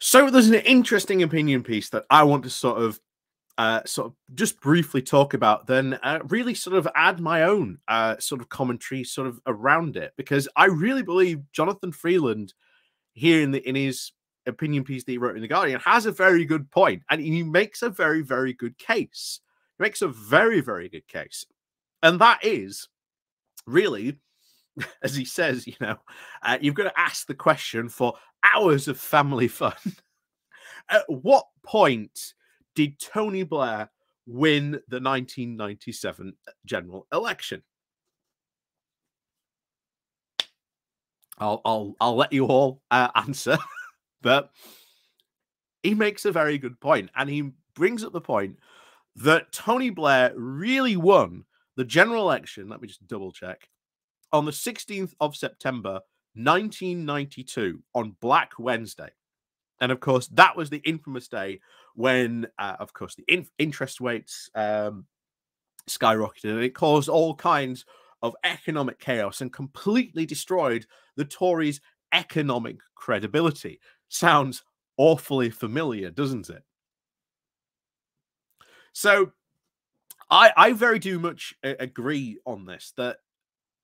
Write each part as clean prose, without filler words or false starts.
So there's an interesting opinion piece that I want to sort of just briefly talk about, then really sort of add my own sort of commentary sort of around it, because I really believe Jonathan Freeland here in his opinion piece that he wrote in the Guardian has a very good point, and he makes a very, very good case. He makes a very, very good case, and that is really, as he says, you've got to ask the question for hours of family fun. At what point did Tony Blair win the 1997 general election? I'll let you all answer, but he makes a very good point, and he brings up the point that Tony Blair really won the general election. Let me just double check. On the 16th of September, 1992, on Black Wednesday. And of course, that was the infamous day when, of course, the interest rates skyrocketed, and it caused all kinds of economic chaos and completely destroyed the Tories' economic credibility. Sounds awfully familiar, doesn't it? So I very do much agree on this, that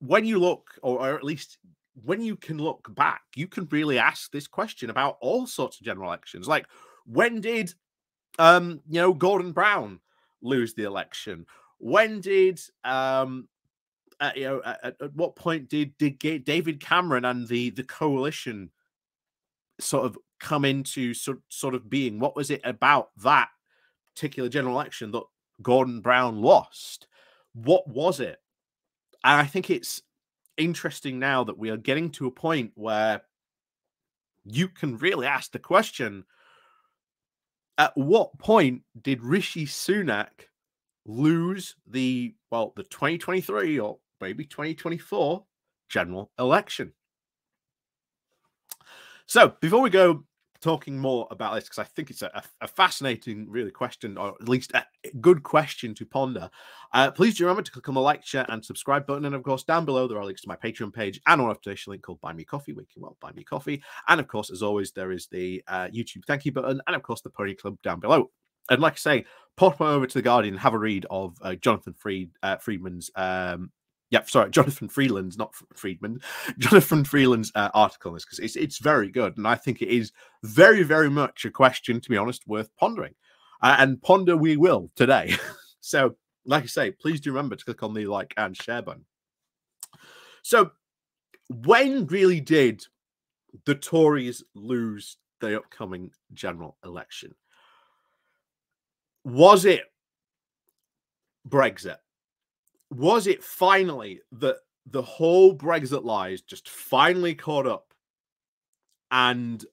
when you look, or at least when you can look back, you can really ask this question about all sorts of general elections. Like, when did Gordon Brown lose the election? When did at what point did David Cameron and the coalition sort of come into sort of being? What was it about that particular general election that Gordon Brown lost? What was it? And I think it's interesting now that we are getting to a point where you can really ask the question, at what point did Rishi Sunak lose the 2023 or maybe 2024 general election? So before we go talking more about this, because I think it's a fascinating, really question, or at least a good question to ponder, please do remember to click on the like, share, and subscribe button. And of course, down below, there are links to my Patreon page and an affiliation link called Buy Me Coffee, where you can buy me coffee. And of course, as always, there is the YouTube thank you button, and of course, the Pony Club down below. And like I say, pop over to the Guardian and have a read of Jonathan Freeland's Jonathan Freeland's, not Friedman. Jonathan Freeland's article on this, because it's very good, and I think it is very, very much a question, to be honest, worth pondering. And ponder we will today. So, like I say, please do remember to click on the like and share button. So, when really did the Tories lose the upcoming general election? Was it Brexit? Was it finally that the whole Brexit lies just finally caught up? And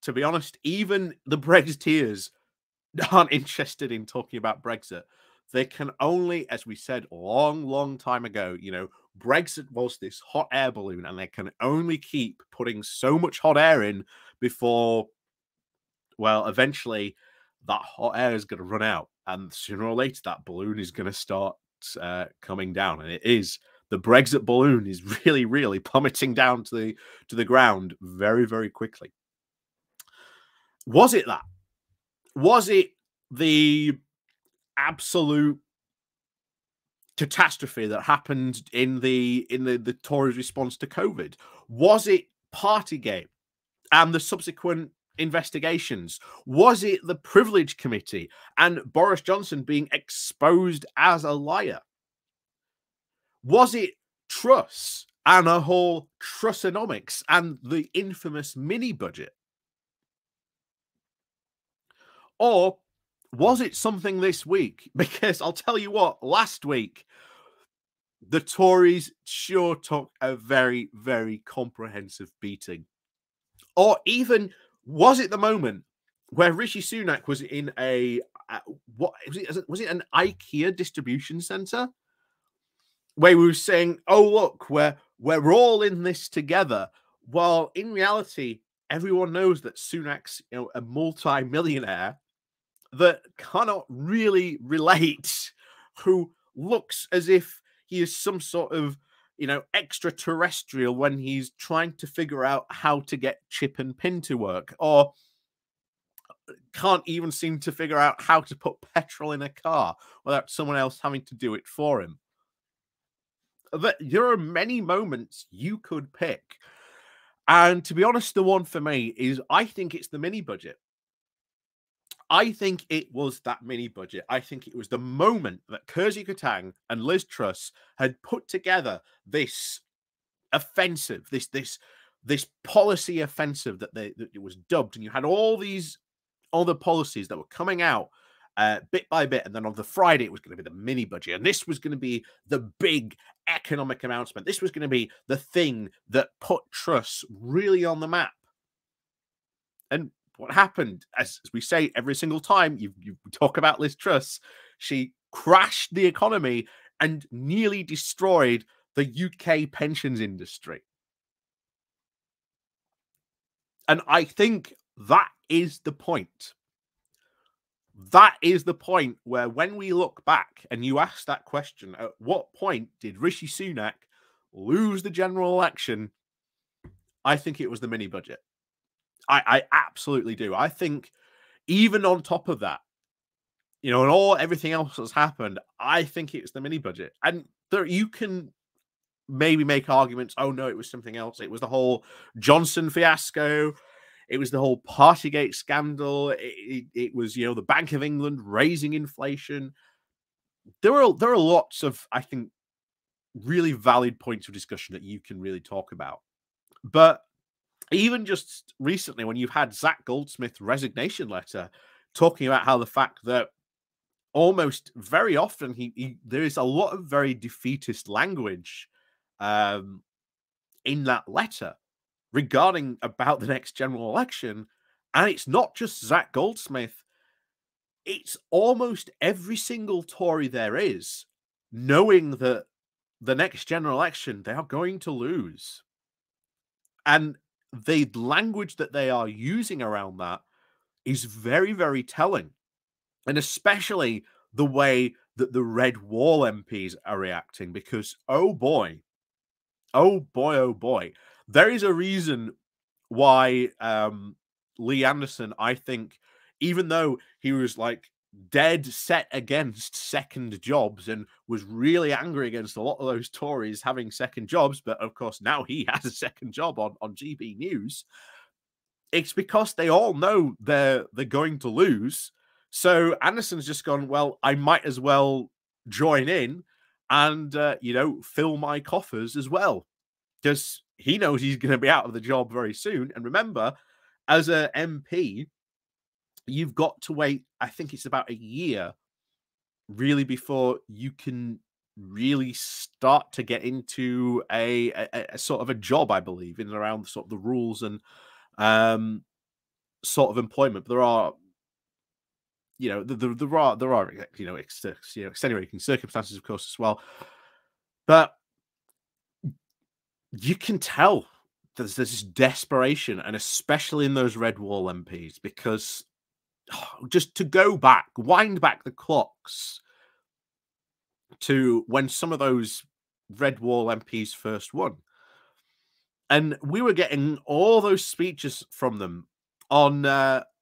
to be honest, even the Brexiteers aren't interested in talking about Brexit. They can only, as we said a long, long time ago, Brexit was this hot air balloon, and they can only keep putting so much hot air in before, well, eventually that hot air is going to run out. And sooner or later, that balloon is going to start coming down, and it is. The Brexit balloon is really, really plummeting down to the ground very, very quickly. Was it that? Was it the absolute catastrophe that happened in the Tories' response to COVID? Was it Partygate and the subsequent investigations? Was it the Privilege Committee and Boris Johnson being exposed as a liar? Was it Truss and a whole Trussonomics and the infamous mini budget? Or was it something this week? Because I'll tell you what, last week, the Tories sure took a very, very comprehensive beating. Or even, was it the moment where Rishi Sunak was in was it an IKEA distribution center, where we were saying, oh, look, we're all in this together, while in reality, everyone knows that Sunak's a multi-millionaire that cannot really relate, who looks as if he is some sort of extraterrestrial when he's trying to figure out how to get chip and pin to work, or can't even seem to figure out how to put petrol in a car without someone else having to do it for him. There are many moments you could pick. And to be honest, the one for me is I think it's the mini budget. I think it was that mini budget. I think it was the moment that Kersey Katang and Liz Truss had put together this offensive, this policy offensive that it was dubbed, and you had all these other policies that were coming out bit by bit, and then on the Friday it was going to be the mini budget, and this was going to be the big economic announcement. This was going to be the thing that put Truss really on the map. And what happened, as we say every single time you talk about Liz Truss, she crashed the economy and nearly destroyed the UK pensions industry. And I think that is the point. That is the point where when we look back and you ask that question, at what point did Rishi Sunak lose the general election? I think it was the mini budget. I absolutely do. I think even on top of that, and everything else that's happened, I think it's the mini budget. And you can maybe make arguments, oh no, it was something else. It was the whole Johnson fiasco. It was the whole Partygate scandal. It was, the Bank of England raising inflation. There are lots of, I think, really valid points of discussion that you can really talk about. But even just recently, when you've had Zach Goldsmith's resignation letter talking about how the fact that almost very often there is a lot of very defeatist language in that letter regarding about the next general election. And it's not just Zach Goldsmith. It's almost every single Tory there is, knowing that the next general election, they are going to lose. And the language that they are using around that is very, very telling. And especially the way that the Red Wall MPs are reacting, because, oh boy, there is a reason why Lee Anderson, I think, even though he was like dead set against second jobs and was really angry against a lot of those Tories having second jobs, but of course now he has a second job on GB News. It's because they all know they're going to lose. So Anderson's just gone, well, I might as well join in and fill my coffers as well, because he knows he's going to be out of the job very soon. And remember, as a MP, you've got to wait, I think it's about a year, really, before you can really start to get into a sort of a job, I believe, in and around sort of the rules and sort of employment. But there are, there are extenuating circumstances, of course, as well. But you can tell there's this desperation, and especially in those Red Wall MPs, because just to wind back the clocks to when some of those Red Wall MPs first won. And we were getting all those speeches from them on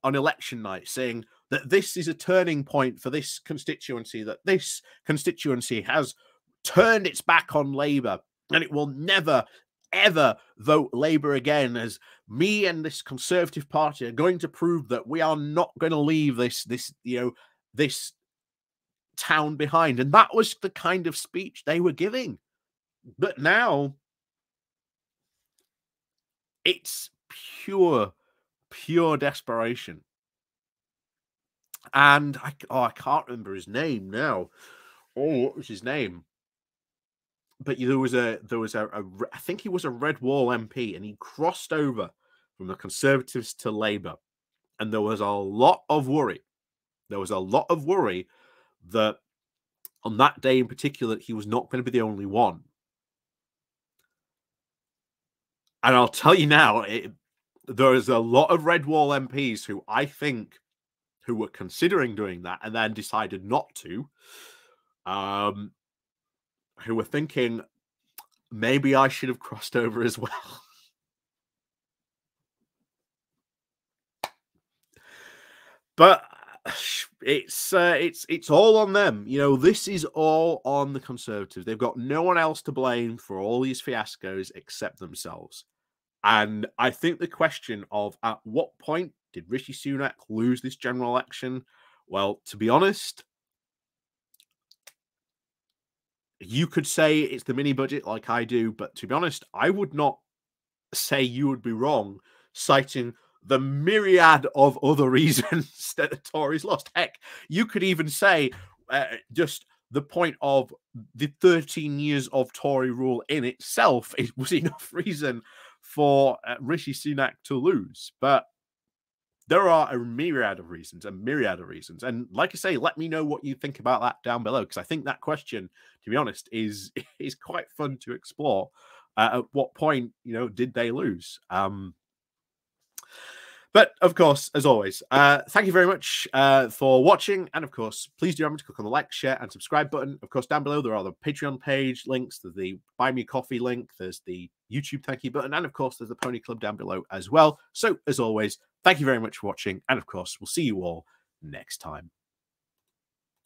election night saying that this is a turning point for this constituency, that this constituency has turned its back on Labour and it will never, ever vote Labour again, as me and this Conservative Party are going to prove that we are not going to leave this town behind. And that was the kind of speech they were giving. But now it's pure desperation. And I can't remember his name now. Oh, what was his name? But there was a I think he was a Red Wall MP, and he crossed over from the Conservatives to Labour. And there was a lot of worry. There was a lot of worry that on that day in particular, he was not going to be the only one. And I'll tell you now, there is a lot of Red Wall MPs who I think who were considering doing that and then decided not to, who were thinking, maybe I should have crossed over as well. But it's all on them. You know, this is all on the Conservatives. They've got no one else to blame for all these fiascos except themselves. And I think the question of at what point did Rishi Sunak lose this general election? Well, to be honest, you could say it's the mini budget like I do, but to be honest, I would not say you would be wrong citing the myriad of other reasons that the Tories lost. Heck, you could even say just the point of the 13 years of Tory rule in itself was enough reason for Rishi Sunak to lose. But there are a myriad of reasons, And like I say, let me know what you think about that down below, because I think that question, to be honest, is quite fun to explore. At what point, did they lose? But of course, as always, thank you very much for watching. And of course, please do remember to click on the like, share, and subscribe button. Of course, down below, there are the Patreon page links. There's the Buy Me Coffee link. There's the YouTube thank you button. And of course, there's the Pony Club down below as well. So as always, thank you very much for watching. And of course, we'll see you all next time.